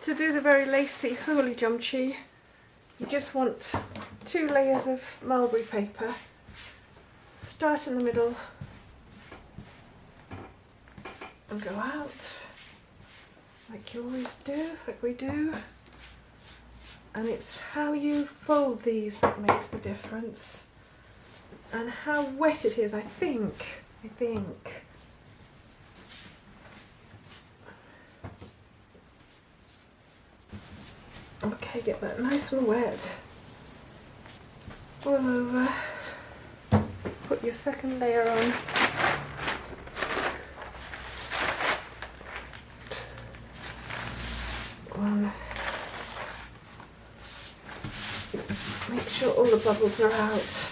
to do the very lacy holy Joomchi, you just want 2 layers of mulberry paper. Start in the middle and go out like you always do, like we do. And it's how you fold these that makes the difference, and how wet it is, I think. Okay, get that nice and wet all over. Put your second layer on. One. Make sure all the bubbles are out.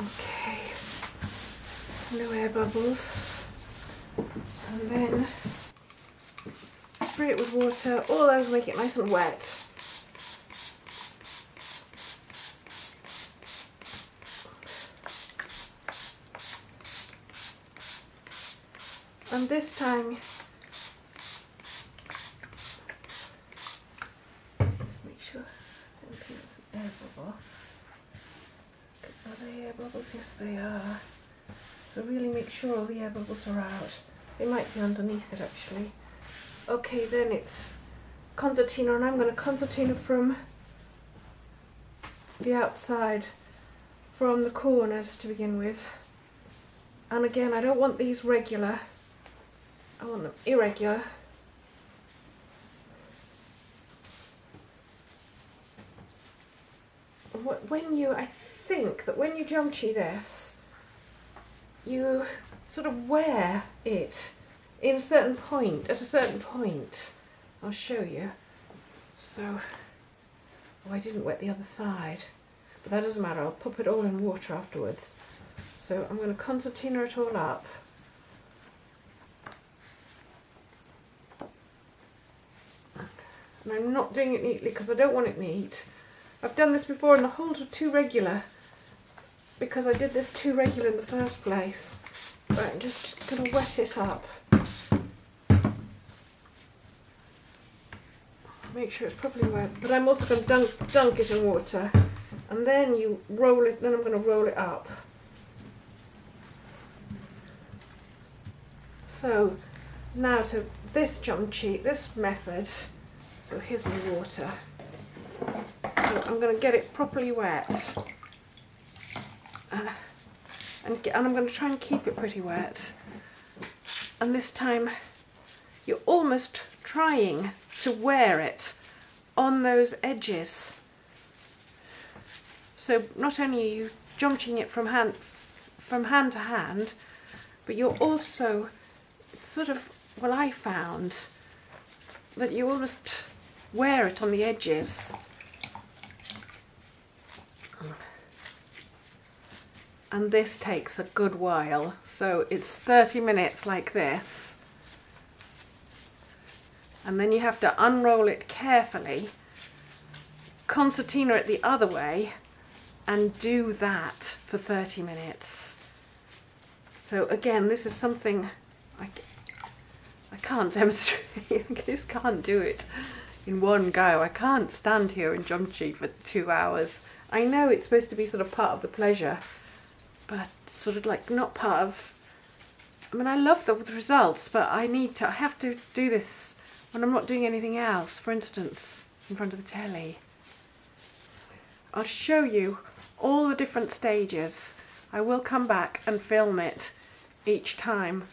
Okay, no air bubbles. And then spray it with water all over, make it nice and wet. And this time, just make sure I don't think it's an air bubble. Are they air bubbles? Yes, they are. So really make sure all the air bubbles are out. They might be underneath it actually. Okay, then it's concertina, and I'm going to concertina from the outside, from the corners to begin with. And again, I don't want these regular, I want them irregular. I think that when you Joomchi this, you sort of wear it in a certain point, at a certain point. I'll show you. So, oh, I didn't wet the other side, but that doesn't matter. I'll pop it all in water afterwards. So I'm going to concertina it all up. And I'm not doing it neatly because I don't want it neat. I've done this before and the holes were too regular because I did this too regular in the first place. Right, I'm just going to wet it up. Make sure it's properly wet, but I'm also going to dunk it in water, and then you roll it. Then I'm going to roll it up. So now to this Joomchi, this method. So here's my water. So I'm going to get it properly wet, and I'm going to try and keep it pretty wet. And this time, you're almost trying to wear it on those edges. So not only are you Joomching it from hand to hand, but you're also sort of, well, I found that you almost wear it on the edges. And this takes a good while. So it's 30 minutes like this. And then you have to unroll it carefully, concertina it the other way, and do that for 30 minutes. So again, this is something I can't demonstrate. I just can't do it in one go. I can't stand here in Joomchi for 2 hours. I know it's supposed to be sort of part of the pleasure, but sort of like not part of, I mean, I love the results, but I have to do this when I'm not doing anything else, for instance, in front of the telly. I'll show you all the different stages. I will come back and film it each time.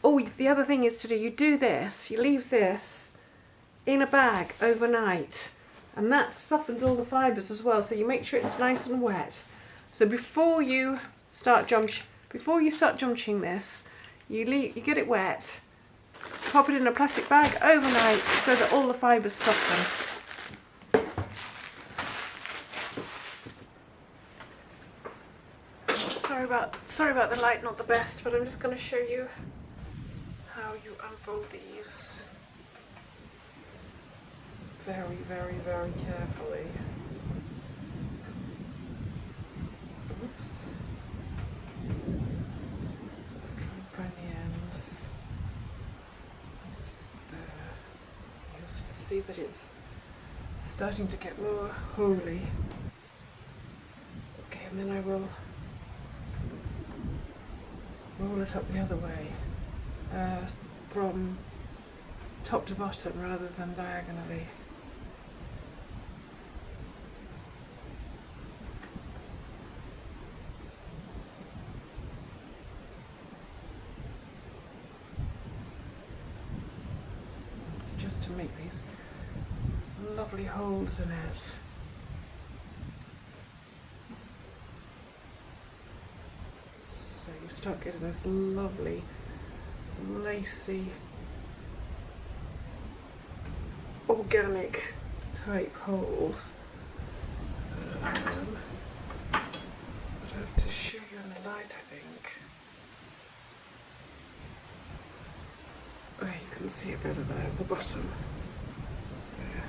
Oh, the other thing is to do, you do this, you leave this in a bag overnight, and that softens all the fibres as well, so you make sure it's nice and wet. So before you start Joomching this, you get it wet, pop it in a plastic bag overnight so that all the fibres soften. Sorry about the light, not the best, but I'm just going to show you how you unfold these very, very, very carefully. Oops. see that it's starting to get more holy. Okay, and then I will roll it up the other way, from top to bottom rather than diagonally. It's just to make these lovely holes in it. So you start getting this lovely lacy organic type holes. I'd have to show you in the light, I think. Oh, you can see it better there at the bottom. There.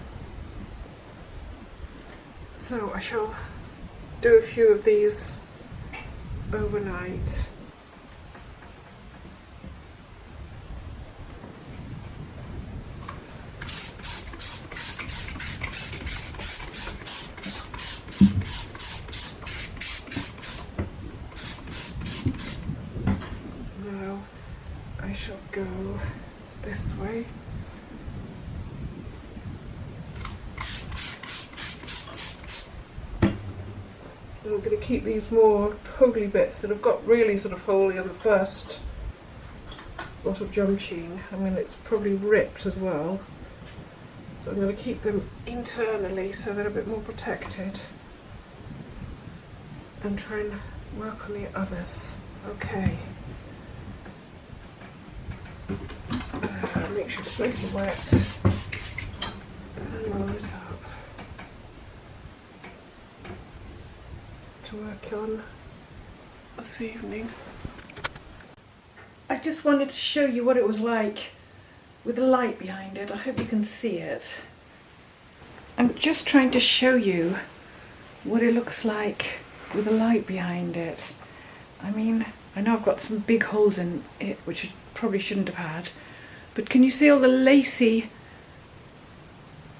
So I shall do a few of these overnight. Now I shall go this way. And I'm going to keep these more holy bits that have got really sort of holy on the first lot of Joomchi. I mean, it's probably ripped as well. So I'm going to keep them internally so they're a bit more protected. And try and work on the others. Okay. Make sure it's nice and wet. And roll it up. To work on this evening. I just wanted to show you what it was like with the light behind it. I hope you can see it. I'm just trying to show you what it looks like with the light behind it. I mean, I know I've got some big holes in it which I probably shouldn't have had, but can you see all the lacy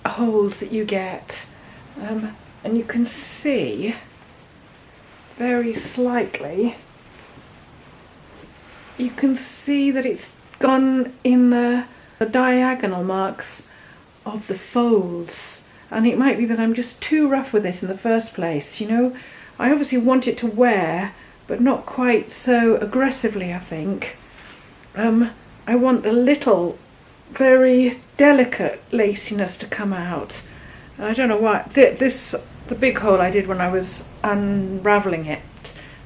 holes that you get? And you can see very slightly, you can see that it's gone in the diagonal marks of the folds, and it might be that I'm just too rough with it in the first place. You know, I obviously want it to wear, but not quite so aggressively, I think. I want the little, very delicate laciness to come out. I don't know why. The big hole I did when I was unravelling it.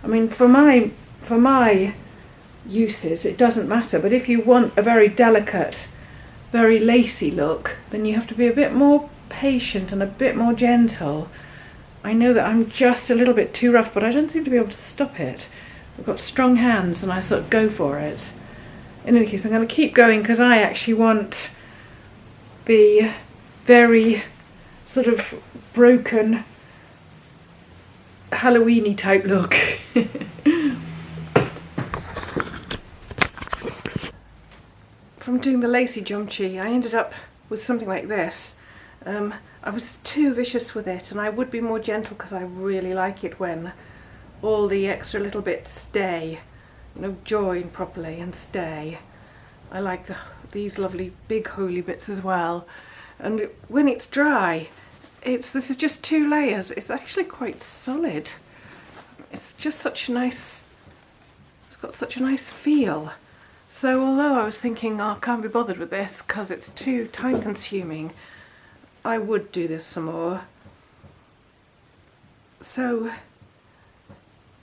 I mean, for my uses, it doesn't matter. But if you want a very delicate, very lacy look, then you have to be a bit more patient and a bit more gentle. I know that I'm just a little bit too rough, but I don't seem to be able to stop it. I've got strong hands and I sort of go for it. In any case, I'm going to keep going because I actually want the very sort of broken Halloween-y type look. From doing the lacy Joomchi, I ended up with something like this. I was too vicious with it, and I would be more gentle because I really like it when all the extra little bits stay, you know, join properly and stay. I like these lovely big holy bits as well. And when it's dry, this is just 2 layers. It's actually quite solid. It's just such a nice, it's got such a nice feel. So although I was thinking, oh, I can't be bothered with this because it's too time consuming, I would do this some more. So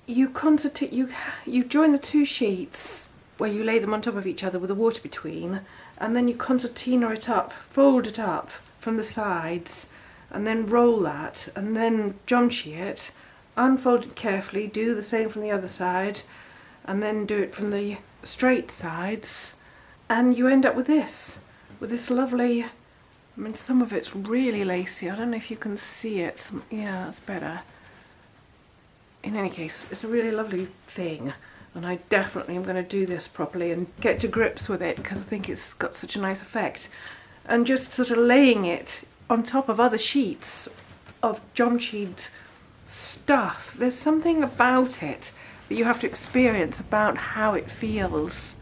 you join the 2 sheets where you lay them on top of each other with the water between, and then you concertina it up, fold it up from the sides, and then roll that, and then Joomchi it, unfold it carefully, do the same from the other side, and then do it from the straight sides, and you end up with this lovely, I mean, some of it's really lacy. I don't know if you can see it. Yeah, that's better. In any case, it's a really lovely thing, and I definitely am going to do this properly and get to grips with it because I think it's got such a nice effect. and just sort of laying it on top of other sheets of Joomchi'd stuff. There's something about it that you have to experience about how it feels